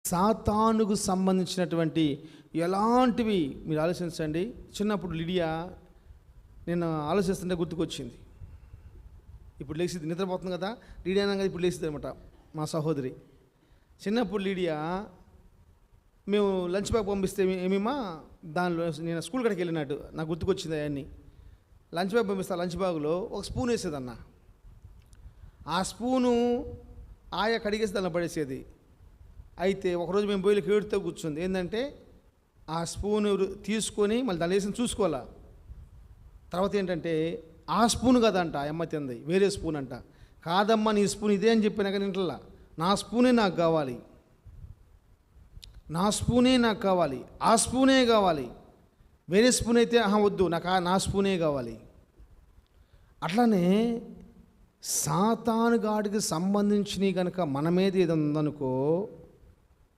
సాతానుకు సంబంధించినటువంటి ఎలాంటివి మీరు ఆలోచించండి. చిన్నప్పుడు లిడియా నేను ఆలోచిస్తుంటే గుర్తుకొచ్చింది. ఇప్పుడు లేచిద్ది, నిద్రపోతుంది కదా లిడియా అనగా ఇప్పుడు లేచిద్ది అనమాట మా సహోదరి. చిన్నప్పుడు లిడియా మేము లంచ్ బ్యాగ్ పంపిస్తే ఏమేమా దానిలో నేను స్కూల్ కాడికి వెళ్ళినట్టు నాకు గుర్తుకొచ్చింది. అవన్నీ లంచ్ బ్యాగ్ పంపిస్తా, లంచ్ బ్యాగ్లో ఒక స్పూన్ వేసేదన్న. ఆ స్పూను ఆయా కడిగేసి దానిలో పడేసేది. అయితే ఒకరోజు మేము పోయి కేడుతో కూర్చుంది. ఏంటంటే ఆ స్పూను తీసుకొని మళ్ళీ దాన్ని వేసి చూసుకోవాలా. తర్వాత ఏంటంటే ఆ స్పూన్ కదంట ఆ అమ్మ తింది, వేరే స్పూన్ అంట. కాదమ్మా నీ స్పూన్ ఇదే అని చెప్పినా కానీ ఇంట్లో నా స్పూనే నాకు కావాలి, నా స్పూనే నాకు కావాలి, ఆ స్పూనే కావాలి, వేరే స్పూన్ అయితే వద్దు నాకు నా స్పూనే కావాలి. అట్లానే సాతాను గాడికి సంబంధించినవి కనుక మన మీద ఏది ఉందనుకో